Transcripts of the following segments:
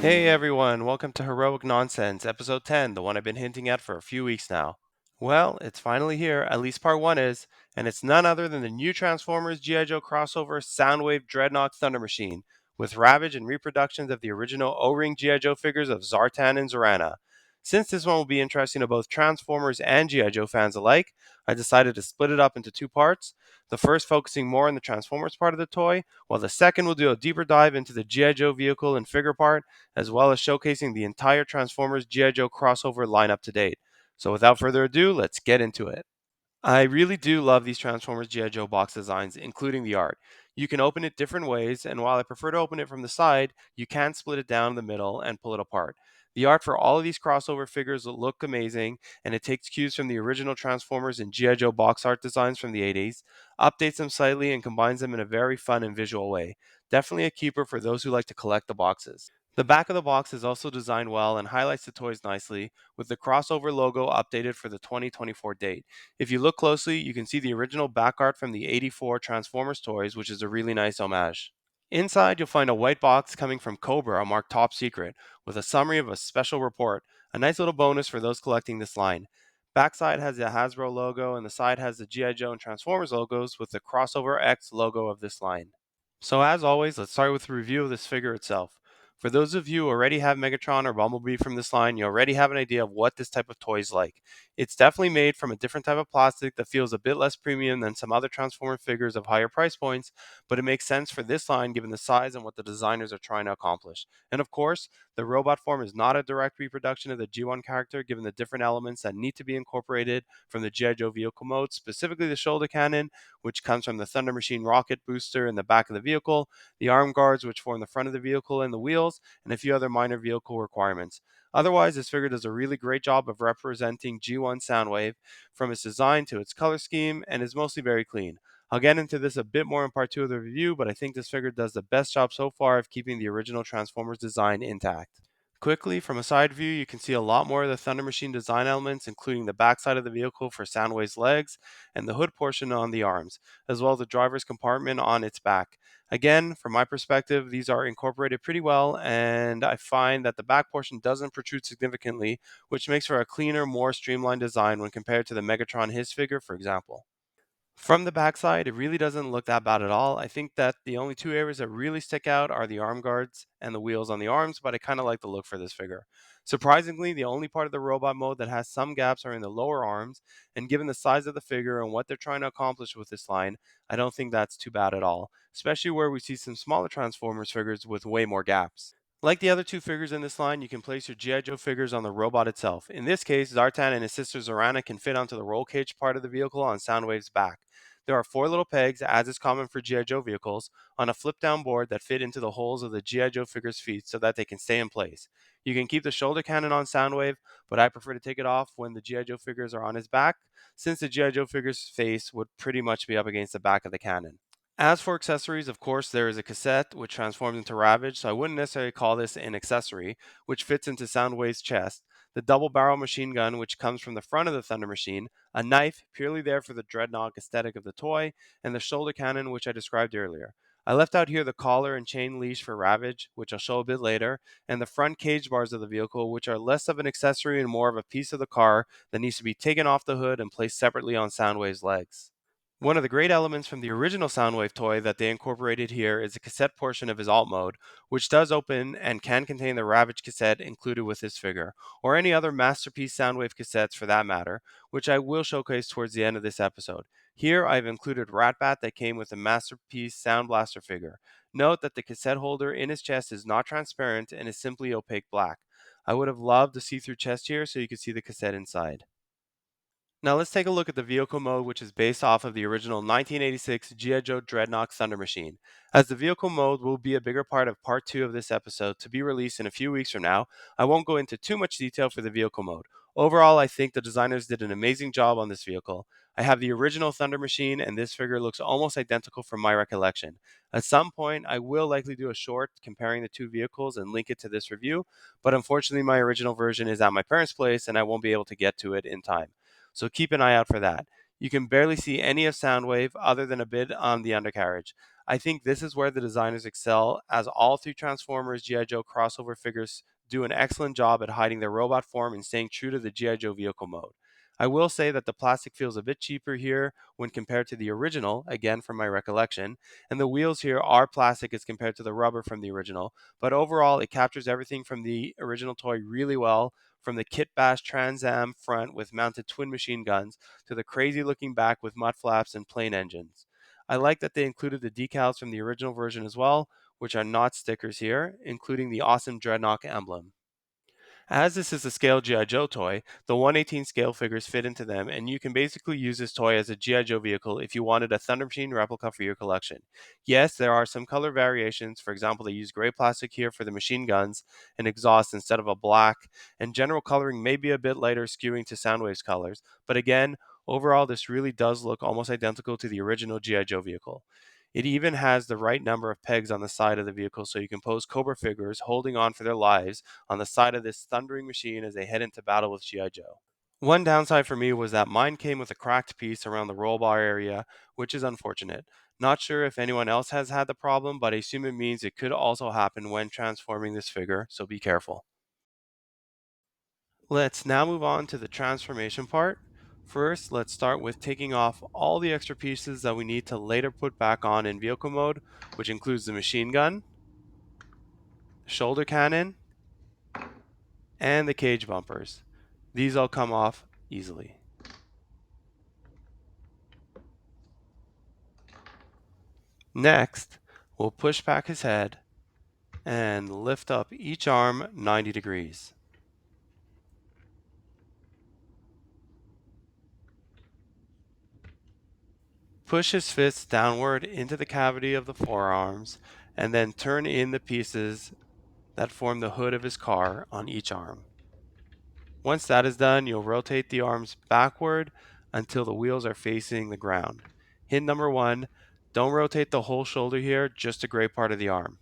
Hey everyone, welcome to Heroic Nonsense, episode 10, the one I've been hinting at for a few weeks now. Well, it's finally here, at least part 1 is, and it's none other than the new Transformers G.I. Joe crossover Soundwave Dreadnok Thunder Machine, with Ravage and reproductions of the original O-Ring G.I. Joe figures of Zartan and Zorana. Since this one will be interesting to both Transformers and G.I. Joe fans alike, I decided to split it up into two parts, the first focusing more on the Transformers part of the toy, while the second will do a deeper dive into the G.I. Joe vehicle and figure part, as well as showcasing the entire Transformers G.I. Joe crossover lineup to date. So without further ado, let's get into it. I really do love these Transformers G.I. Joe box designs, including the art. You can open it different ways, and while I prefer to open it from the side, you can split it down the middle and pull it apart. The art for all of these crossover figures look amazing, and it takes cues from the original Transformers and G.I. Joe box art designs from the 80s, updates them slightly, and combines them in a very fun and visual way. Definitely a keeper for those who like to collect the boxes. The back of the box is also designed well and highlights the toys nicely, with the crossover logo updated for the 2024 date. If you look closely, you can see the original back art from the 84 Transformers toys, which is a really nice homage. Inside, you'll find a white box coming from Cobra, marked Top Secret, with a summary of a special report, a nice little bonus for those collecting this line. Backside has the Hasbro logo, and the side has the G.I. Joe and Transformers logos with the Crossover X logo of this line. So as always, let's start with a review of this figure itself. For those of you who already have Megatron or Bumblebee from this line, you already have an idea of what this type of toy is like. It's definitely made from a different type of plastic that feels a bit less premium than some other Transformer figures of higher price points, but it makes sense for this line given the size and what the designers are trying to accomplish. And of course, the robot form is not a direct reproduction of the G1 character given the different elements that need to be incorporated from the G.I. Joe vehicle mode, specifically the shoulder cannon, which comes from the Thunder Machine rocket booster in the back of the vehicle, the arm guards, which form the front of the vehicle and the wheels, and a few other minor vehicle requirements. Otherwise, this figure does a really great job of representing G1 Soundwave from its design to its color scheme and is mostly very clean. I'll get into this a bit more in part 2 of the review, but I think this figure does the best job so far of keeping the original Transformers design intact. Quickly, from a side view, you can see a lot more of the Thunder Machine design elements, including the backside of the vehicle for Soundwave's legs and the hood portion on the arms, as well as the driver's compartment on its back. Again, from my perspective, these are incorporated pretty well, and I find that the back portion doesn't protrude significantly, which makes for a cleaner, more streamlined design when compared to the Megatron His figure, for example. From the backside, it really doesn't look that bad at all. I think that the only two areas that really stick out are the arm guards and the wheels on the arms, but I kind of like the look for this figure. Surprisingly, the only part of the robot mode that has some gaps are in the lower arms, and given the size of the figure and what they're trying to accomplish with this line, I don't think that's too bad at all, especially where we see some smaller Transformers figures with way more gaps. Like the other two figures in this line, you can place your G.I. Joe figures on the robot itself. In this case, Zartan and his sister Zorana can fit onto the roll cage part of the vehicle on Soundwave's back. There are four little pegs, as is common for G.I. Joe vehicles, on a flip down board that fit into the holes of the G.I. Joe figure's feet so that they can stay in place. You can keep the shoulder cannon on Soundwave, but I prefer to take it off when the G.I. Joe figures are on his back, since the G.I. Joe figure's face would pretty much be up against the back of the cannon. As for accessories, of course, there is a cassette which transforms into Ravage, so I wouldn't necessarily call this an accessory, which fits into Soundwave's chest, the double barrel machine gun, which comes from the front of the Thunder Machine, a knife, purely there for the Dreadnok aesthetic of the toy, and the shoulder cannon, which I described earlier. I left out here the collar and chain leash for Ravage, which I'll show a bit later, and the front cage bars of the vehicle, which are less of an accessory and more of a piece of the car that needs to be taken off the hood and placed separately on Soundwave's legs. One of the great elements from the original Soundwave toy that they incorporated here is the cassette portion of his alt mode, which does open and can contain the Ravage cassette included with this figure, or any other Masterpiece Soundwave cassettes for that matter, which I will showcase towards the end of this episode. Here I've included Ratbat that came with the Masterpiece Sound Blaster figure. Note that the cassette holder in his chest is not transparent and is simply opaque black. I would have loved the see-through chest here so you could see the cassette inside. Now let's take a look at the vehicle mode, which is based off of the original 1986 G.I. Joe Dreadnok Thunder Machine. As the vehicle mode will be a bigger part of part 2 of this episode to be released in a few weeks from now, I won't go into too much detail for the vehicle mode. Overall, I think the designers did an amazing job on this vehicle. I have the original Thunder Machine, and this figure looks almost identical from my recollection. At some point, I will likely do a short comparing the two vehicles and link it to this review, but unfortunately, my original version is at my parents' place, and I won't be able to get to it in time. So keep an eye out for that. You can barely see any of Soundwave other than a bit on the undercarriage. I think this is where the designers excel, as all three Transformers G.I. Joe crossover figures do an excellent job at hiding their robot form and staying true to the G.I. Joe vehicle mode. I will say that the plastic feels a bit cheaper here when compared to the original, again from my recollection, and the wheels here are plastic as compared to the rubber from the original, but overall it captures everything from the original toy really well, from the Kit Bash Trans Am front with mounted twin machine guns to the crazy looking back with mud flaps and plain engines. I like that they included the decals from the original version as well, which are not stickers here, including the awesome Dreadnok emblem. As this is a scale G.I. Joe toy, the 1/18 scale figures fit into them, and you can basically use this toy as a G.I. Joe vehicle if you wanted a Thunder Machine replica for your collection. Yes, there are some color variations. For example, they use gray plastic here for the machine guns and exhaust instead of a black, and general coloring may be a bit lighter, skewing to Soundwave's colors. But again, overall, this really does look almost identical to the original G.I. Joe vehicle. It even has the right number of pegs on the side of the vehicle so you can pose Cobra figures holding on for their lives on the side of this thundering machine as they head into battle with G.I. Joe. One downside for me was that mine came with a cracked piece around the roll bar area, which is unfortunate. Not sure if anyone else has had the problem, but I assume it means it could also happen when transforming this figure, so be careful. Let's now move on to the transformation part. First, let's start with taking off all the extra pieces that we need to later put back on in vehicle mode, which includes the machine gun, shoulder cannon, and the cage bumpers. These all come off easily. Next, we'll push back his head and lift up each arm 90 degrees. Push his fists downward into the cavity of the forearms and then turn in the pieces that form the hood of his car on each arm. Once that is done, you'll rotate the arms backward until the wheels are facing the ground. Hint number one, don't rotate the whole shoulder here, just a gray part of the arm.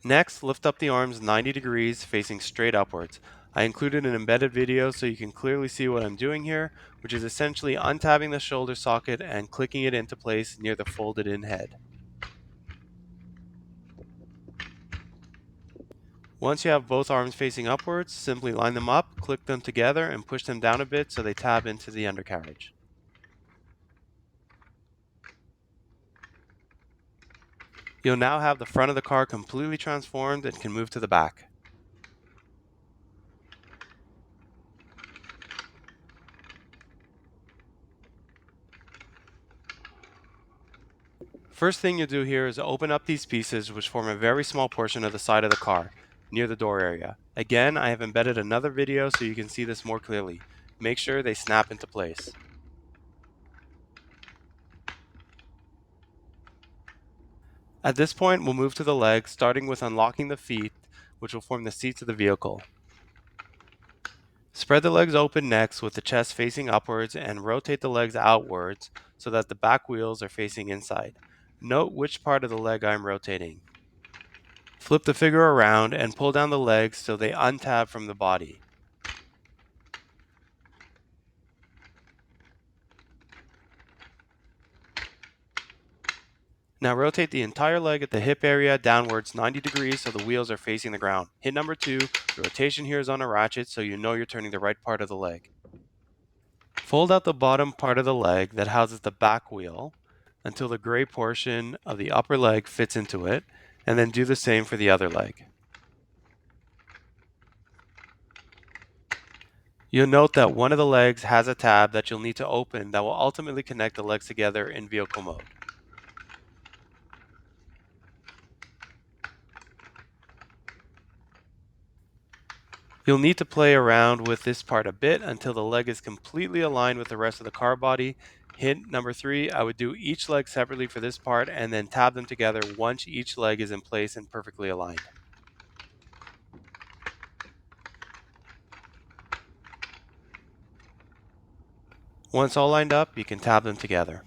Next, lift up the arms 90 degrees facing straight upwards. I included an embedded video so you can clearly see what I'm doing here, which is essentially untabbing the shoulder socket and clicking it into place near the folded in head. Once you have both arms facing upwards, simply line them up, click them together, and push them down a bit so they tab into the undercarriage. You'll now have the front of the car completely transformed and can move to the back. First thing you'll do here is open up these pieces, which form a very small portion of the side of the car, near the door area. Again, I have embedded another video so you can see this more clearly. Make sure they snap into place. At this point, we'll move to the legs, starting with unlocking the feet, which will form the seats of the vehicle. Spread the legs open next with the chest facing upwards and rotate the legs outwards so that the back wheels are facing inside. Note which part of the leg I'm rotating. Flip the figure around and pull down the legs so they untab from the body. Now rotate the entire leg at the hip area downwards 90 degrees so the wheels are facing the ground. Hit number 2, the rotation here is on a ratchet so you know you're turning the right part of the leg. Fold out the bottom part of the leg that houses the back wheel until the gray portion of the upper leg fits into it, and then do the same for the other leg. You'll note that one of the legs has a tab that you'll need to open that will ultimately connect the legs together in vehicle mode. You'll need to play around with this part a bit until the leg is completely aligned with the rest of the car body. Hint number 3, I would do each leg separately for this part and then tab them together once each leg is in place and perfectly aligned. Once all lined up, you can tab them together.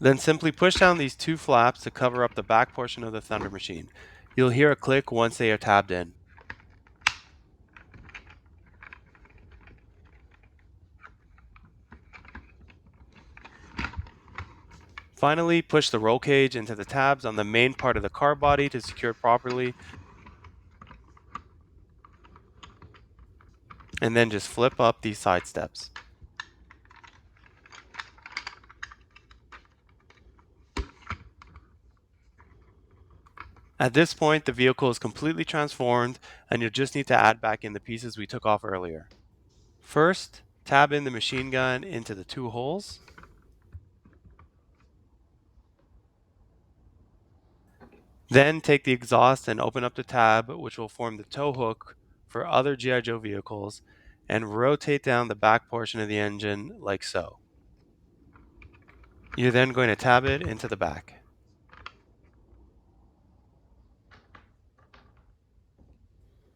Then simply push down these two flaps to cover up the back portion of the Thunder Machine. You'll hear a click once they are tabbed in. Finally, push the roll cage into the tabs on the main part of the car body to secure it properly, and then just flip up these side steps. At this point, the vehicle is completely transformed, and you'll just need to add back in the pieces we took off earlier. First, tab in the machine gun into the two holes. Then take the exhaust and open up the tab, which will form the tow hook for other G.I. Joe vehicles, and rotate down the back portion of the engine like so. You're then going to tab it into the back.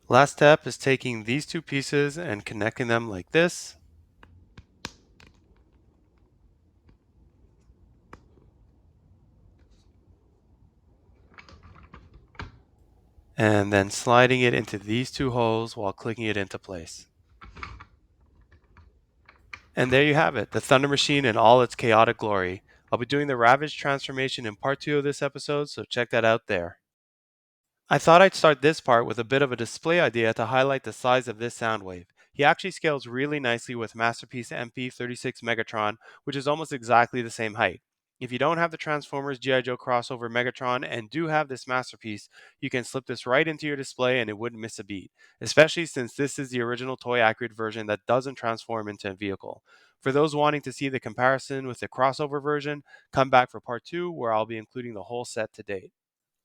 Last step is taking these two pieces and connecting them like this. And then sliding it into these two holes while clicking it into place. And there you have it, the Thunder Machine in all its chaotic glory. I'll be doing the Ravage transformation in part 2 of this episode, so check that out there. I thought I'd start this part with a bit of a display idea to highlight the size of this Soundwave. He actually scales really nicely with Masterpiece MP36 Megatron, which is almost exactly the same height. If you don't have the Transformers G.I. Joe crossover Megatron and do have this Masterpiece, you can slip this right into your display and it wouldn't miss a beat, especially since this is the original toy accurate version that doesn't transform into a vehicle. For those wanting to see the comparison with the crossover version, come back for part 2 where I'll be including the whole set to date.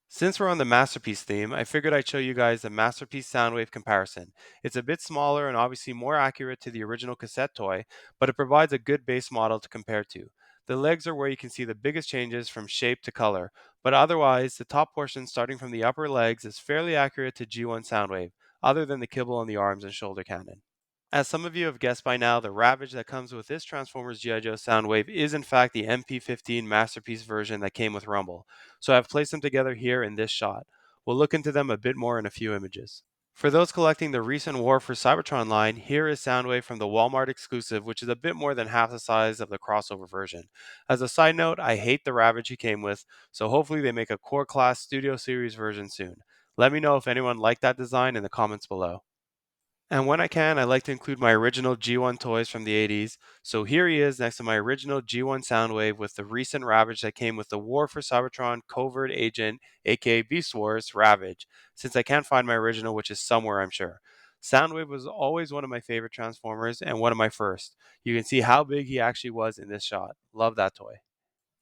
Since we're on the Masterpiece theme, I figured I'd show you guys the Masterpiece Soundwave comparison. It's a bit smaller and obviously more accurate to the original cassette toy, but it provides a good base model to compare to. The legs are where you can see the biggest changes from shape to color, but otherwise, the top portion starting from the upper legs is fairly accurate to G1 Soundwave, other than the kibble on the arms and shoulder cannon. As some of you have guessed by now, the Ravage that comes with this Transformers G.I. Joe Soundwave is in fact the MP15 Masterpiece version that came with Rumble, so I've placed them together here in this shot. We'll look into them a bit more in a few images. For those collecting the recent War for Cybertron line, here is Soundwave from the Walmart exclusive, which is a bit more than half the size of the crossover version. As a side note, I hate the Ravage he came with, so hopefully they make a core class Studio Series version soon. Let me know if anyone liked that design in the comments below. And when I can, I like to include my original G1 toys from the 80s. So here he is next to my original G1 Soundwave with the recent Ravage that came with the War for Cybertron Covert Agent, aka Beast Wars, Ravage, since I can't find my original, which is somewhere, I'm sure. Soundwave was always one of my favorite Transformers and one of my first. You can see how big he actually was in this shot. Love that toy.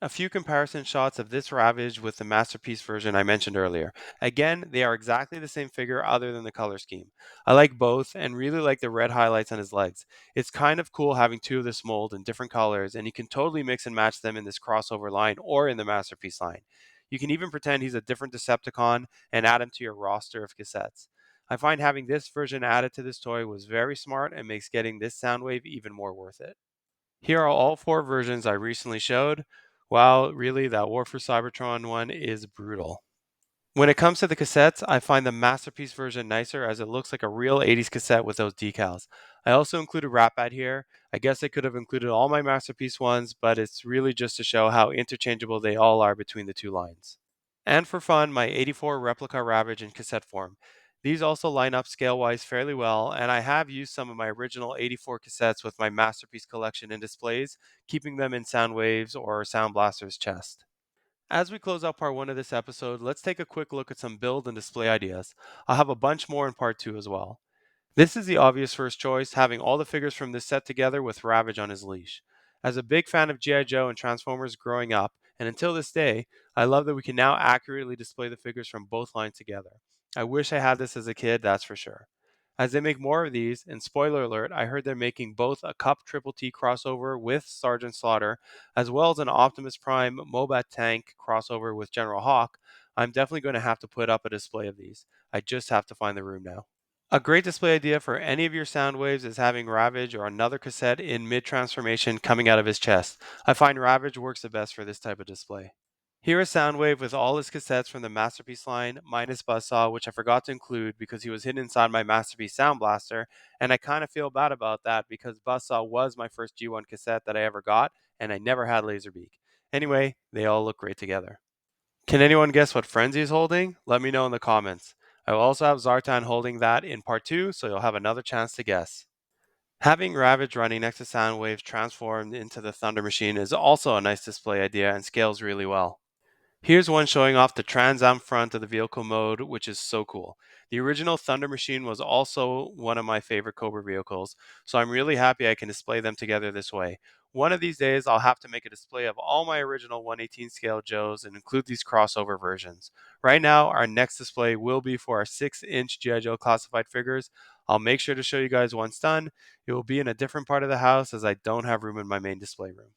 A few comparison shots of this Ravage with the Masterpiece version I mentioned earlier. Again, they are exactly the same figure other than the color scheme. I like both and really like the red highlights on his legs. It's kind of cool having two of this mold in different colors, and you can totally mix and match them in this crossover line or in the Masterpiece line. You can even pretend he's a different Decepticon and add him to your roster of cassettes. I find having this version added to this toy was very smart and makes getting this Soundwave even more worth it. Here are all four versions I recently showed. Wow, really, that War for Cybertron one is brutal. When it comes to the cassettes, I find the Masterpiece version nicer as it looks like a real 80s cassette with those decals. I also included wrap ad here. I guess I could have included all my Masterpiece ones, but it's really just to show how interchangeable they all are between the two lines. And for fun, my 84 replica Ravage in cassette form. These also line up scale-wise fairly well, and I have used some of my original 84 cassettes with my Masterpiece collection in displays, keeping them in Soundwave's or Sound Blaster's chest. As we close out part 1 of this episode, let's take a quick look at some build and display ideas. I'll have a bunch more in part 2 as well. This is the obvious first choice, having all the figures from this set together with Ravage on his leash. As a big fan of G.I. Joe and Transformers growing up, and until this day, I love that we can now accurately display the figures from both lines together. I wish I had this as a kid, that's for sure. as they make more of these. And spoiler alert, I heard they're making both a Cup Triple T crossover with Sergeant Slaughter, as well as an Optimus Prime Mobat Tank crossover with General Hawk. I'm definitely going to have to put up a display of these. I just have to find the room now. A great display idea for any of your sound waves is having Ravage or another cassette in mid-transformation coming out of his chest. I find Ravage works the best for this type of display. Here is Soundwave with all his cassettes from the Masterpiece line, minus Buzzsaw, which I forgot to include because he was hidden inside my Masterpiece Sound Blaster, and I kind of feel bad about that because Buzzsaw was my first G1 cassette that I ever got, and I never had Laserbeak. Anyway, they all look great together. Can anyone guess what Frenzy is holding? Let me know in the comments. I will also have Zartan holding that in part 2, so you'll have another chance to guess. Having Ravage running next to Soundwave transformed into the Thunder Machine is also a nice display idea and scales really well. Here's one showing off the Trans Am front of the vehicle mode, which is so cool. The original Thunder Machine was also one of my favorite Cobra vehicles, so I'm really happy I can display them together this way. One of these days, I'll have to make a display of all my original 1/18 scale Joes and include these crossover versions. Right now, our next display will be for our 6-inch G.I. Joe classified figures. I'll make sure to show you guys once done. It will be in a different part of the house as I don't have room in my main display room.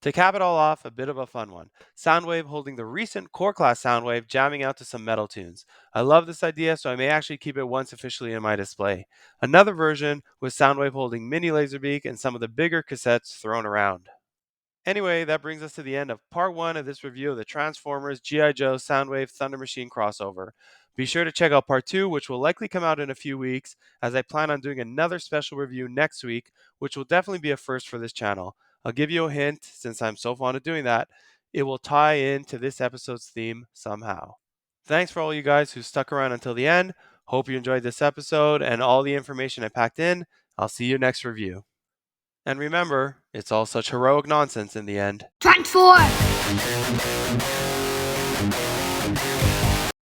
To cap it all off, a bit of a fun one. Soundwave holding the recent Core Class Soundwave jamming out to some metal tunes. I love this idea, so I may actually keep it once officially in my display. Another version with Soundwave holding Mini Laserbeak and some of the bigger cassettes thrown around. Anyway, that brings us to the end of part 1 of this review of the Transformers G.I. Joe Soundwave Thunder Machine crossover. Be sure to check out part 2, which will likely come out in a few weeks, as I plan on doing another special review next week, which will definitely be a first for this channel. I'll give you a hint, since I'm so fond of doing that. It will tie into this episode's theme somehow. Thanks for all you guys who stuck around until the end. Hope you enjoyed this episode and all the information I packed in. I'll see you next review. And remember, it's all such heroic nonsense in the end. Transform!